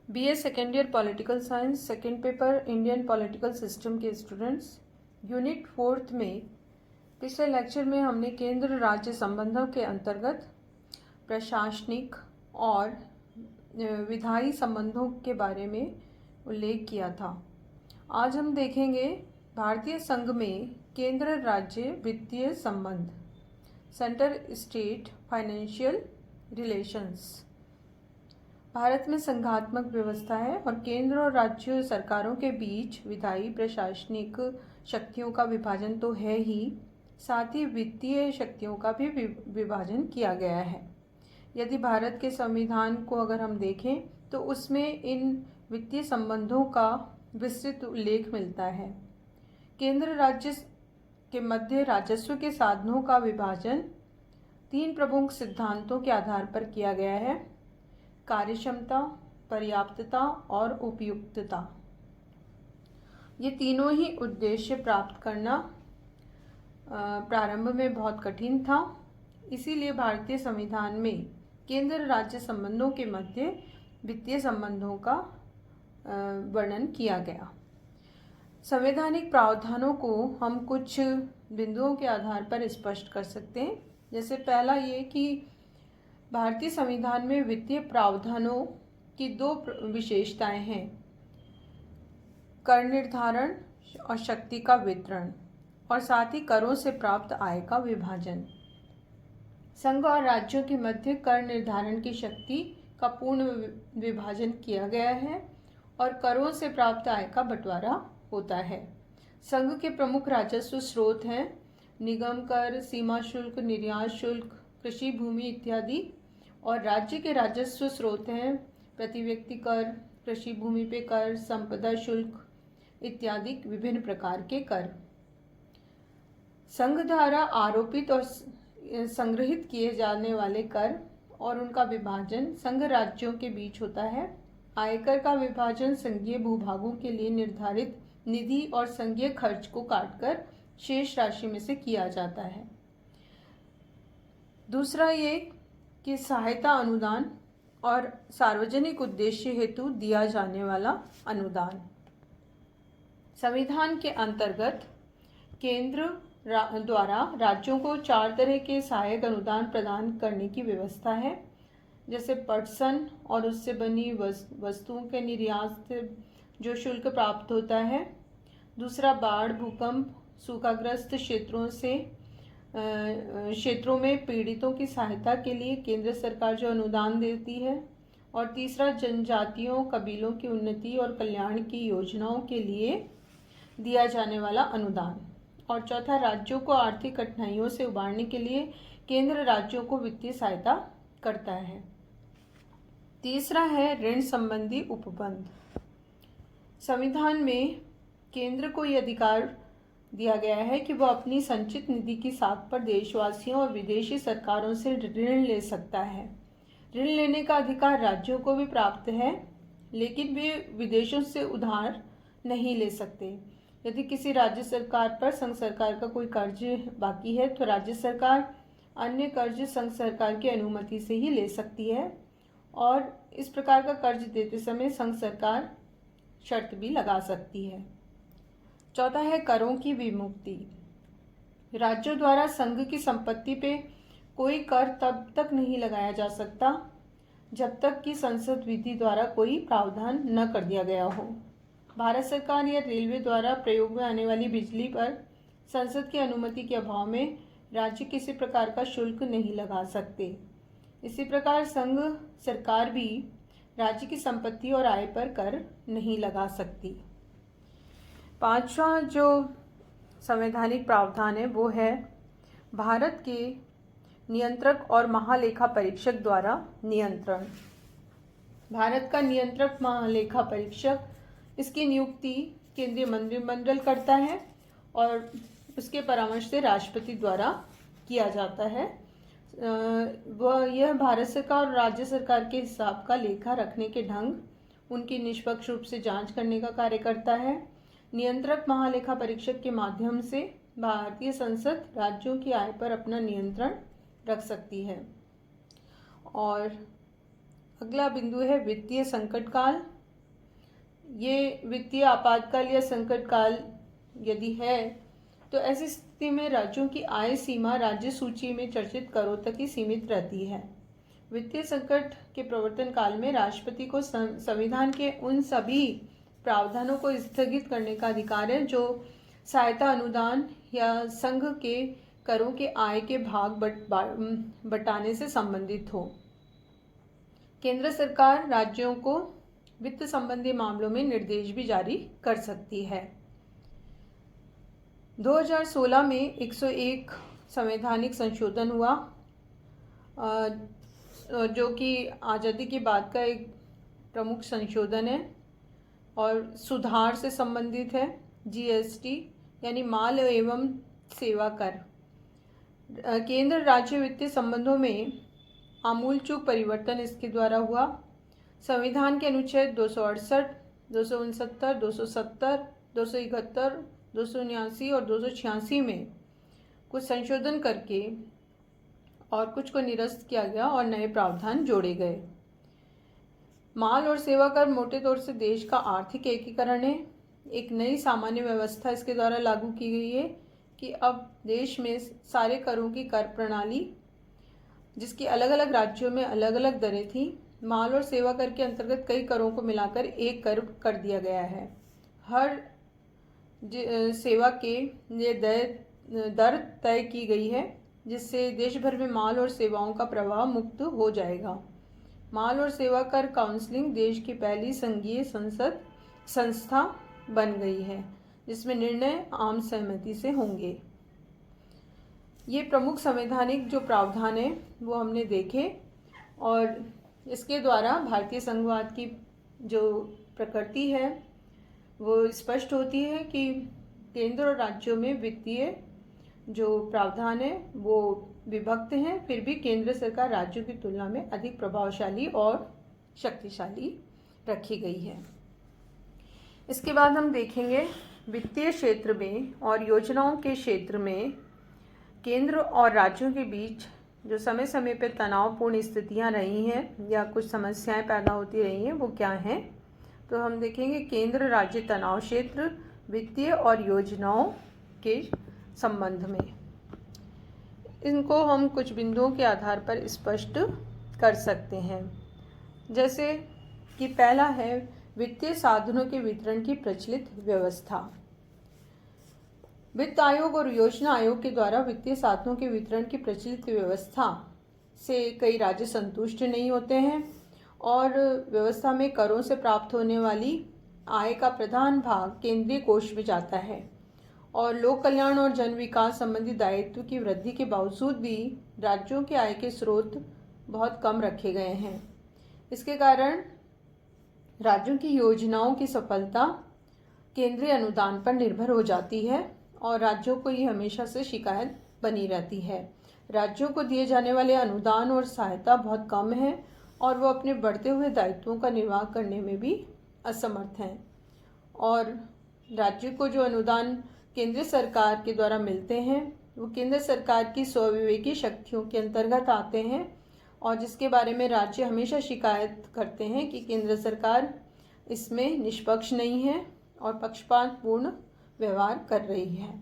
BA second year political science second paper Indian political system के students, unit 4 में पिछले lecture में हमने केंद्र राज्य संबंधों के अंतर्गत प्रशासनिक और विधायी संबंधों के बारे में उल्लेख किया था। आज हम देखेंगे भारतीय संघ में केंद्र राज्य वित्तीय संबंध, centre state financial relations. Bharat में संघात्मक व्यवस्था है और केंद्र और राज्य सरकारों के बीच विधायी प्रशासनिक शक्तियों का विभाजन तो है ही, साथ ही वित्तीय शक्तियों का भी विभाजन किया गया है। यदि भारत के संविधान को अगर हम देखें तो उसमें इन वित्तीय संबंधों का विस्तृत उल्लेख मिलता है। केंद्र राज्य के मध्य राजस्व के साधनों का विभाजन 3 प्रमुख सिद्धांतों के आधार पर किया गया है: कार्यक्षमता, पर्याप्तता और उपयुक्तता। ये तीनों ही उद्देश्य प्राप्त करना प्रारंभ में बहुत कठिन था, इसीलिए भारतीय संविधान में केंद्र राज्य संबंधों के मध्य वित्तीय संबंधों का वर्णन किया गया। संवैधानिक प्रावधानों को हम कुछ बिंदुओं के आधार पर स्पष्ट कर सकते हैं। जैसे पहला ये कि भारतीय संविधान में वित्तीय प्रावधानों की 2 विशेषताएं हैं: कर निर्धारण और शक्ति का वितरण, और साथ ही करों से प्राप्त आय का विभाजन। संघ और राज्यों के मध्य कर निर्धारण की शक्ति का पूर्ण विभाजन किया गया है और करों से प्राप्त आय का बंटवारा होता है। संघ के प्रमुख राजस्व स्रोत हैं निगम कर, सीमा शुल्क, निर्यात शुल्क, कृषि भूमि इत्यादि, और राज्य के राजस्व स्रोत हैं प्रति व्यक्ति कर, कृषि भूमि पे कर, संपदा शुल्क इत्यादि विभिन्न प्रकार के कर। संघ द्वारा आरोपित और संग्रहित किए जाने वाले कर और उनका विभाजन संघ राज्यों के बीच होता है। आयकर का विभाजन संघीय भूभागों के लिए निर्धारित निधि और संघीय खर्च को काटकर शेष राशि में से किया जाता है। दूसरा ये कि सहायता अनुदान और सार्वजनिक उद्देश्य हेतु दिया जाने वाला अनुदान। संविधान के अंतर्गत केंद्र द्वारा राज्यों को 4 तरह के सहायक अनुदान प्रदान करने की व्यवस्था है, जैसे पटसन और उससे बनी वस्तुओं के निर्यात से जो शुल्क प्राप्त होता है। दूसरा, बाढ़, भूकंप, सूखाग्रस्त क्षेत्रों में पीड़ितों की सहायता के लिए केंद्र सरकार जो अनुदान देती है। और तीसरा, जनजातियों, कबीलों की उन्नति और कल्याण की योजनाओं के लिए दिया जाने वाला अनुदान। और चौथा, राज्यों को आर्थिक कठिनाइयों से उबारने के लिए केंद्र राज्यों को वित्तीय सहायता करता है। तीसरा है ऋण संबंधी उपबंध। संविधान में केंद्र को यह अधिकार दिया गया है कि वह अपनी संचित निधि की साख पर देशवासियों और विदेशी सरकारों से ऋण ले सकता है। ऋण लेने का अधिकार राज्यों को भी प्राप्त है, लेकिन वे विदेशों से उधार नहीं ले सकते। यदि किसी राज्य सरकार पर संघ सरकार का कोई कर्ज बाकी है तो राज्य सरकार अन्य कर्ज संघ सरकार की अनुमति से ही ले सकती है, और इस प्रकार का कर्ज देते समय संघ सरकार शर्त भी लगा सकती है। चौथा है करों की विमुक्ति। राज्यों द्वारा संघ की संपत्ति पे कोई कर तब तक नहीं लगाया जा सकता जब तक कि संसद विधि द्वारा कोई प्रावधान न कर दिया गया हो। भारत सरकार या रेलवे द्वारा प्रयोग में आने वाली बिजली पर संसद की अनुमति के अभाव में राज्य किसी प्रकार का शुल्क नहीं लगा सकते। इसी प्रकार संघ सरकार भी राज्य की संपत्ति और आय पर कर नहीं लगा सकती। 5वां जो संवैधानिक प्रावधान है वो है भारत के नियंत्रक और महालेखा परीक्षक द्वारा नियंत्रण। भारत का नियंत्रक महालेखा परीक्षक, इसकी नियुक्ति केंद्रीय मंत्रिमंडल करता है और उसके परामर्श से राष्ट्रपति द्वारा किया जाता है। यह भारत सरकार और राज्य सरकार के हिसाब का लेखा रखने के ढंग, उनकी निष्पक्ष रूप से जांच करने का कार्य करता है। नियंत्रक महालेखा परीक्षक के माध्यम से भारतीय संसद राज्यों की आय पर अपना नियंत्रण रख सकती है। और अगला बिंदु है वित्तीय संकट काल। ये वित्तीय आपातकाल या संकट काल यदि है तो ऐसी स्थिति में राज्यों की आय सीमा राज्य सूची में चर्चित करों तक ही सीमित रहती है। वित्तीय संकट के प्रवर्तन काल में राष्ट्रपति को संविधान के उन सभी प्रावधानों को स्थगित करने का अधिकार है जो सहायता अनुदान या संघ के करों के आय के भाग बटाने से संबंधित हो। केंद्र सरकार राज्यों को वित्त संबंधी मामलों में निर्देश भी जारी कर सकती है। 2016 में 101 संवैधानिक संशोधन हुआ जो कि आज़ादी के बाद का एक प्रमुख संशोधन है और सुधार से संबंधित है। जीएसटी यानी माल एवं सेवा कर। केंद्र राज्य वित्तीय संबंधों में आमूलचूल परिवर्तन इसके द्वारा हुआ। संविधान के अनुच्छेद 268, 269, 270, 271, 279 और 286 में कुछ संशोधन करके और कुछ को निरस्त किया गया और नए प्रावधान जोड़े गए। माल और सेवा कर मोटे तौर से देश का आर्थिक एकीकरण है। एक नई सामान्य व्यवस्था इसके द्वारा लागू की गई है कि अब देश में सारे करों की कर प्रणाली, जिसकी अलग अलग राज्यों में अलग अलग दरें थी, माल और सेवा कर के अंतर्गत कई करों को मिलाकर एक कर दिया गया है। हर सेवा के लिए दर तय की गई है जिससे देश भर में माल और सेवाओं का प्रवाह मुक्त हो जाएगा। माल और सेवा कर काउंसिलिंग देश की पहली संघीय संस्था बन गई है जिसमें निर्णय आम सहमति से होंगे। ये प्रमुख संवैधानिक जो प्रावधान है वो हमने देखे और इसके द्वारा भारतीय संघवाद की जो प्रकृति है वो स्पष्ट होती है कि केंद्र और राज्यों में वित्तीय जो प्रावधान है वो विभक्त हैं, फिर भी केंद्र सरकार राज्यों की तुलना में अधिक प्रभावशाली और शक्तिशाली रखी गई है। इसके बाद हम देखेंगे वित्तीय क्षेत्र में और योजनाओं के क्षेत्र में केंद्र और राज्यों के बीच जो समय समय पर तनावपूर्ण स्थितियां रही हैं या कुछ समस्याएं पैदा होती रही हैं वो क्या हैं। तो हम देखेंगे केंद्र राज्य तनाव क्षेत्र वित्तीय और योजनाओं के संबंध में। इनको हम कुछ बिंदुओं के आधार पर स्पष्ट कर सकते हैं। जैसे कि पहला है वित्तीय साधनों के वितरण की प्रचलित व्यवस्था। वित्त आयोग और योजना आयोग के द्वारा वित्तीय साधनों के वितरण की प्रचलित व्यवस्था से कई राज्य संतुष्ट नहीं होते हैं और व्यवस्था में करों से प्राप्त होने वाली आय का प्रधान भाग केंद्रीय कोष में जाता है और लोक कल्याण और जन विकास संबंधी दायित्व की वृद्धि के बावजूद भी राज्यों के आय के स्रोत बहुत कम रखे गए हैं। इसके कारण राज्यों की योजनाओं की सफलता केंद्रीय अनुदान पर निर्भर हो जाती है और राज्यों को ये हमेशा से शिकायत बनी रहती है। राज्यों को दिए जाने वाले अनुदान और सहायता बहुत कम है और वो अपने बढ़ते हुए दायित्वों का निर्वाह करने में भी असमर्थ हैं और राज्य को जो अनुदान केंद्र सरकार के द्वारा मिलते हैं वो केंद्र सरकार की स्वविवेकी शक्तियों के अंतर्गत आते हैं और जिसके बारे में राज्य हमेशा शिकायत करते हैं कि केंद्र सरकार इसमें निष्पक्ष नहीं है और पक्षपातपूर्ण व्यवहार कर रही है।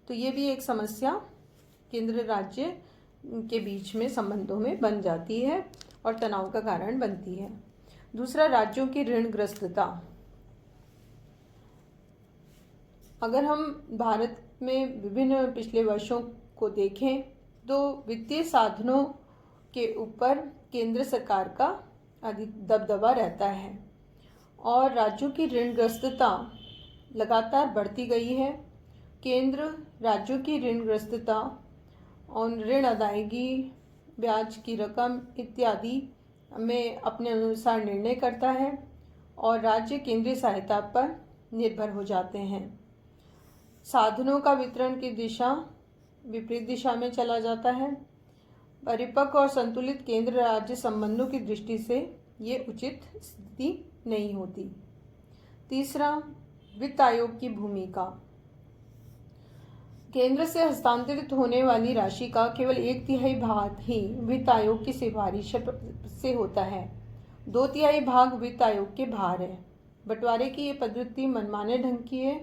तो ये भी एक समस्या केंद्र राज्य के बीच में संबंधों में बन जाती है और तनाव का कारण बनती है। दूसरा, राज्यों की ऋणग्रस्तता। अगर हम भारत में विभिन्न पिछले वर्षों को देखें तो वित्तीय साधनों के ऊपर केंद्र सरकार का अधिक दबदबा रहता है और राज्यों की ऋणग्रस्तता लगातार बढ़ती गई है। केंद्र राज्यों की ऋणग्रस्तता और ऋण अदायगी, ब्याज की रकम इत्यादि में अपने अनुसार निर्णय करता है और राज्य केंद्रीय सहायता पर निर्भर हो जाते हैं। साधनों का वितरण की दिशा विपरीत दिशा में चला जाता है। परिपक्व और संतुलित केंद्र राज्य संबंधों की दृष्टि से ये उचित स्थिति नहीं होती। तीसरा, वित्त आयोग की भूमिका। केंद्र से हस्तांतरित होने वाली राशि का केवल 1/3 भाग ही वित्त आयोग की सिफारिश से होता है 2/3 भाग वित्त आयोग के बाहर है। बंटवारे की ये पद्धति मनमाने ढंग की है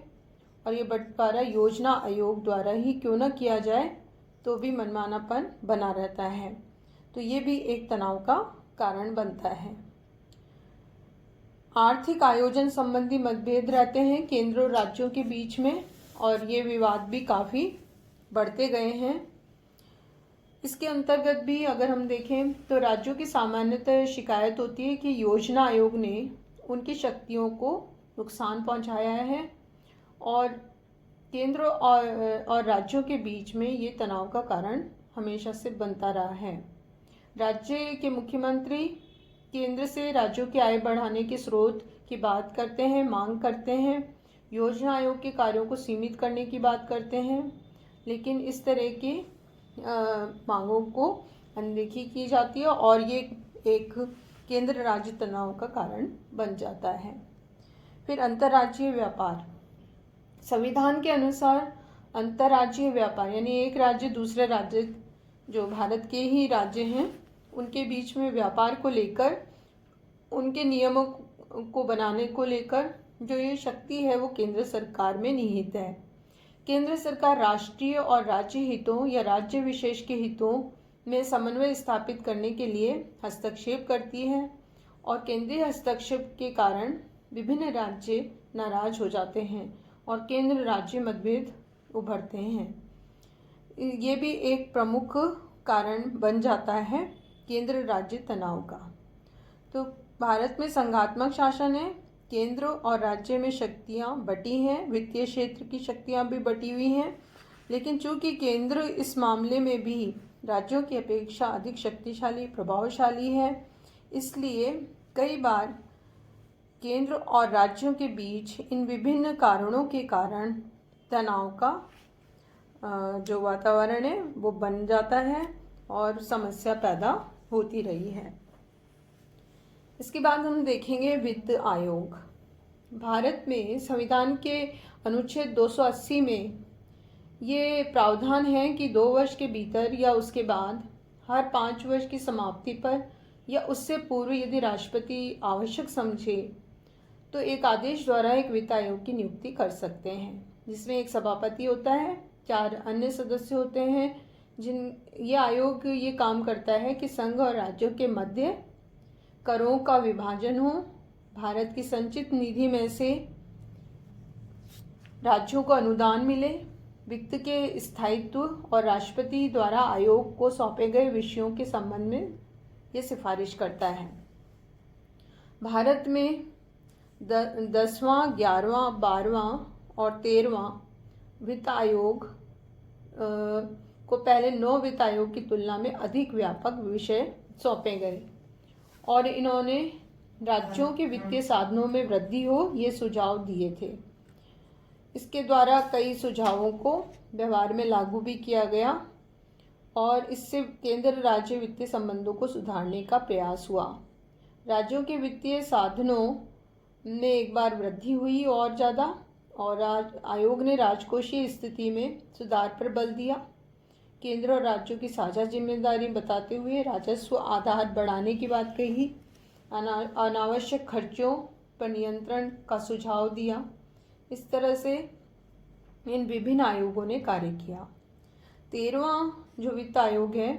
और ये बंटवारा योजना आयोग द्वारा ही क्यों न किया जाए तो भी मनमानापन बना रहता है। तो ये भी एक तनाव का कारण बनता है। आर्थिक आयोजन संबंधी मतभेद रहते हैं केंद्र और राज्यों के बीच में और ये विवाद भी काफ़ी बढ़ते गए हैं। इसके अंतर्गत भी अगर हम देखें तो राज्यों की सामान्यतः शिकायत होती है कि योजना आयोग ने उनकी शक्तियों को नुकसान पहुंचाया है और केंद्र और राज्यों के बीच में ये तनाव का कारण हमेशा से बनता रहा है। राज्य के मुख्यमंत्री केंद्र से राज्यों की आय बढ़ाने के स्रोत की बात करते हैं, मांग करते हैं, योजना आयोग के कार्यों को सीमित करने की बात करते हैं, लेकिन इस तरह की मांगों को अनदेखी की जाती है और ये एक केंद्र राज्य तनाव का कारण बन जाता है। फिर अंतर्राज्यीय व्यापार। संविधान के अनुसार अंतर्राज्यीय व्यापार यानी एक राज्य दूसरे राज्य जो भारत के ही राज्य हैं उनके बीच में व्यापार को लेकर उनके नियमों को बनाने को लेकर जो ये शक्ति है वो केंद्र सरकार में निहित है। केंद्र सरकार राष्ट्रीय और राज्य हितों या राज्य विशेष के हितों में समन्वय स्थापित करने के लिए हस्तक्षेप करती है और केंद्रीय हस्तक्षेप के कारण विभिन्न राज्य नाराज हो जाते हैं और केंद्र राज्य मतभेद उभरते हैं। ये भी एक प्रमुख कारण बन जाता है केंद्र राज्य तनाव का। तो भारत में संघात्मक शासन है, केंद्र और राज्य में शक्तियाँ बटी हैं, वित्तीय क्षेत्र की शक्तियाँ भी बटी हुई हैं, लेकिन चूंकि केंद्र इस मामले में भी राज्यों की अपेक्षा अधिक शक्तिशाली प्रभावशाली है, इसलिए कई बार केंद्र और राज्यों के बीच इन विभिन्न कारणों के कारण तनाव का जो वातावरण है वो बन जाता है और समस्या पैदा होती रही है। इसके बाद हम देखेंगे वित्त आयोग। भारत में संविधान के अनुच्छेद 280 में ये प्रावधान है कि 2 वर्ष के भीतर या उसके बाद हर 5 वर्ष की समाप्ति पर या उससे पूर्व यदि राष्ट्रपति आवश्यक समझे तो एक आदेश द्वारा एक वित्त आयोग की नियुक्ति कर सकते हैं, जिसमें एक सभापति होता है, 4 अन्य सदस्य होते हैं। ये आयोग ये काम करता है कि संघ और राज्यों के मध्य करों का विभाजन हो, भारत की संचित निधि में से राज्यों को अनुदान मिले, वित्त के स्थायित्व और राष्ट्रपति द्वारा आयोग को सौंपे गए विषयों के संबंध में ये सिफारिश करता है। भारत में 10वां, 11वां, 12वां और 13वां वित्त आयोग को पहले 9 वित्त आयोग की तुलना में अधिक व्यापक विषय सौंपे गए और इन्होंने राज्यों के वित्तीय साधनों में वृद्धि हो ये सुझाव दिए थे। इसके द्वारा कई सुझावों को व्यवहार में लागू भी किया गया और इससे केंद्र राज्य वित्तीय संबंधों को सुधारने का प्रयास हुआ। राज्यों के वित्तीय साधनों में एक बार वृद्धि हुई और ज़्यादा, और आयोग ने राजकोषीय स्थिति में सुधार पर बल दिया। केंद्र और राज्यों की साझा जिम्मेदारी बताते हुए राजस्व आधार बढ़ाने की बात कही, अनावश्यक खर्चों पर नियंत्रण का सुझाव दिया। इस तरह से इन विभिन्न आयोगों ने कार्य किया। 13वां जो वित्त आयोग है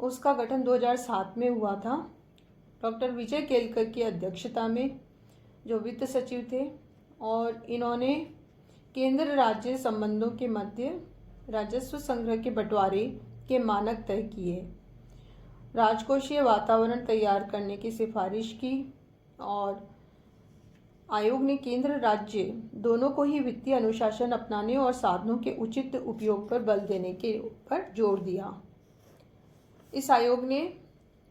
उसका गठन 2007 में हुआ था, डॉक्टर विजय केलकर की अध्यक्षता में, जो वित्त सचिव थे, और इन्होंने केंद्र राज्य संबंधों के मध्य राजस्व संग्रह के बंटवारे के मानक तय किए, राजकोषीय वातावरण तैयार करने की सिफारिश की और आयोग ने केंद्र राज्य दोनों को ही वित्तीय अनुशासन अपनाने और साधनों के उचित उपयोग पर बल देने के ऊपर जोर दिया। इस आयोग ने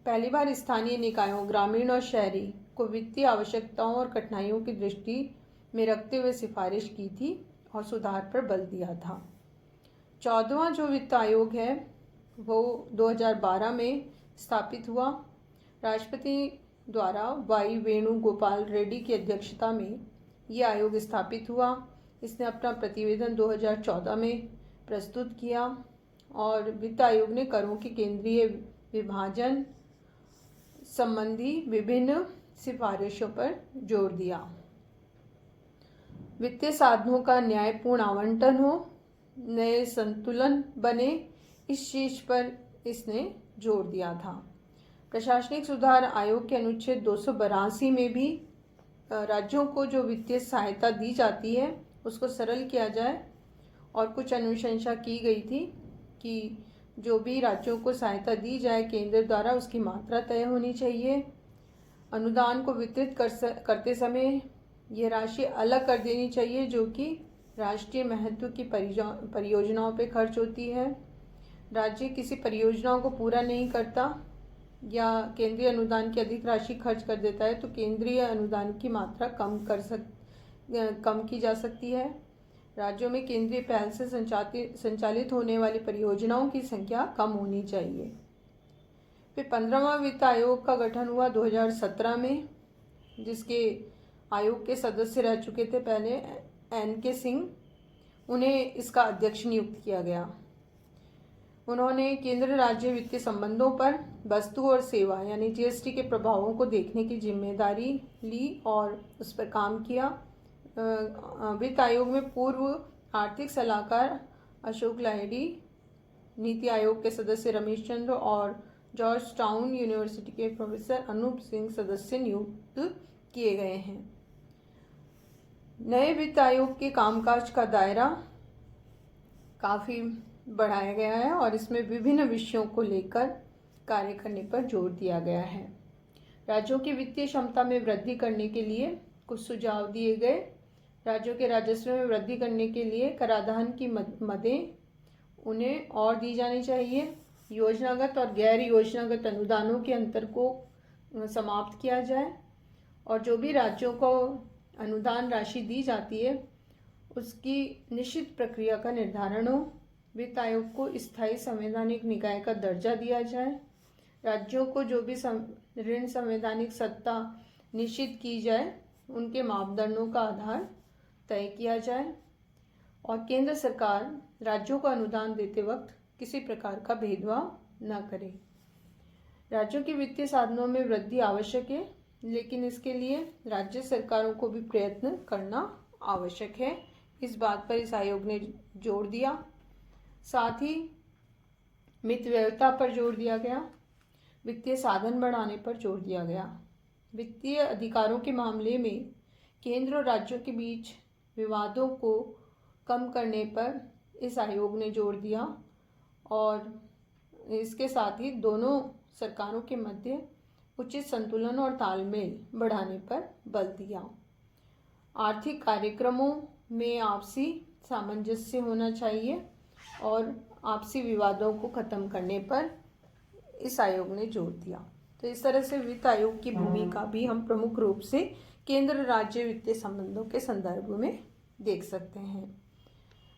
पहली बार स्थानीय निकायों, ग्रामीण और शहरी को वित्तीय आवश्यकताओं और कठिनाइयों की दृष्टि में रखते हुए सिफारिश की थी और सुधार पर बल दिया था। 14वां जो वित्त आयोग है वो 2012 में स्थापित हुआ। राष्ट्रपति द्वारा वाई वेणुगोपाल रेड्डी की अध्यक्षता में ये आयोग स्थापित हुआ। इसने अपना प्रतिवेदन 2014 में प्रस्तुत किया और वित्त आयोग ने करों के केंद्रीय विभाजन, संबंधी विभिन्न सिफारिशों पर जोर दिया। वित्तीय साधनों का न्यायपूर्ण आवंटन हो, नए संतुलन बने, इस चीज पर इसने जोर दिया था। प्रशासनिक सुधार आयोग के अनुच्छेद 282 में भी राज्यों को जो वित्तीय सहायता दी जाती है उसको सरल किया जाए और कुछ अनुशंसा की गई थी कि जो भी राज्यों को सहायता दी जाए केंद्र द्वारा उसकी मात्रा तय होनी चाहिए। अनुदान को वितरित करते समय ये राशि अलग कर देनी चाहिए जो कि राष्ट्रीय महत्व की परियोजनाओं पे खर्च होती है। राज्य किसी परियोजनाओं को पूरा नहीं करता या केंद्रीय अनुदान की अधिक राशि खर्च कर देता है तो केंद्रीय अनुदान की मात्रा कम की जा सकती है। राज्यों में केंद्रीय पहल से संचालित होने वाली परियोजनाओं की संख्या कम होनी चाहिए। फिर 15वां वित्त आयोग का गठन हुआ 2017 में, जिसके आयोग के सदस्य रह चुके थे पहले NK सिंह, उन्हें इसका अध्यक्ष नियुक्त किया गया। उन्होंने केंद्र राज्य वित्तीय संबंधों पर वस्तु और सेवा यानी GST के प्रभावों को देखने की जिम्मेदारी ली और उस पर काम किया। वित्त आयोग में पूर्व आर्थिक सलाहकार अशोक लाहिड़ी, नीति आयोग के सदस्य रमेश चंद्र और जॉर्ज टाउन यूनिवर्सिटी के प्रोफेसर अनूप सिंह सदस्य नियुक्त किए गए हैं। नए वित्त आयोग के कामकाज का दायरा काफ़ी बढ़ाया गया है और इसमें विभिन्न विषयों को लेकर कार्य करने पर जोर दिया गया है। राज्यों की वित्तीय क्षमता में वृद्धि करने के लिए कुछ सुझाव दिए गए। राज्यों के राजस्व में वृद्धि करने के लिए कराधान की मदें उन्हें और दी जानी चाहिए। योजनागत और गैर योजनागत अनुदानों के अंतर को समाप्त किया जाए और जो भी राज्यों को अनुदान राशि दी जाती है उसकी निश्चित प्रक्रिया का निर्धारण हो। वित्त आयोग को स्थायी संवैधानिक निकाय का दर्जा दिया जाए। राज्यों को जो भी ऋण संवैधानिक सत्ता निश्चित की जाए उनके मापदंडों का आधार तय किया जाए और केंद्र सरकार राज्यों को अनुदान देते वक्त किसी प्रकार का भेदभाव न करे। राज्यों के वित्तीय साधनों में वृद्धि आवश्यक है, लेकिन इसके लिए राज्य सरकारों को भी प्रयत्न करना आवश्यक है। इस बात पर इस आयोग ने जोर दिया। साथ ही मितव्ययिता पर जोर दिया गया, वित्तीय साधन बढ़ाने पर जोर दिया गया। वित्तीय अधिकारों के मामले में केंद्र और राज्यों के बीच विवादों को कम करने पर इस आयोग ने जोर दिया और इसके साथ ही दोनों सरकारों के मध्य उचित संतुलन और तालमेल बढ़ाने पर बल दिया। आर्थिक कार्यक्रमों में आपसी सामंजस्य होना चाहिए और आपसी विवादों को खत्म करने पर इस आयोग ने जोर दिया। तो इस तरह से वित्त आयोग की भूमिका भी हम प्रमुख रूप से केंद्र राज्य वित्तीय संबंधों के संदर्भ में देख सकते हैं।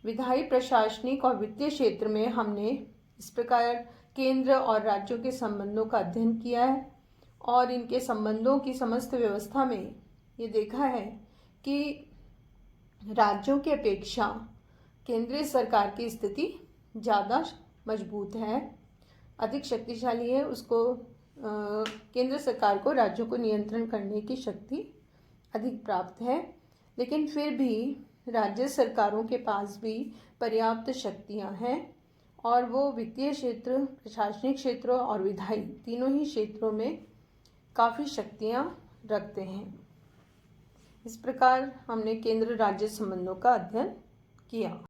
विधायी, प्रशासनिक और वित्तीय क्षेत्र में हमने इस प्रकार केंद्र और राज्यों के संबंधों का अध्ययन किया है और इनके संबंधों की समस्त व्यवस्था में ये देखा है कि राज्यों की अपेक्षा केंद्रीय सरकार की स्थिति ज़्यादा मजबूत है, अधिक शक्तिशाली है। उसको केंद्र सरकार को राज्यों को नियंत्रण करने की शक्ति अधिक प्राप्त है, लेकिन फिर भी राज्य सरकारों के पास भी पर्याप्त शक्तियां हैं और वो वित्तीय क्षेत्र, प्रशासनिक क्षेत्र और विधायी तीनों ही क्षेत्रों में काफ़ी शक्तियां रखते हैं। इस प्रकार हमने केंद्र राज्य संबंधों का अध्ययन किया।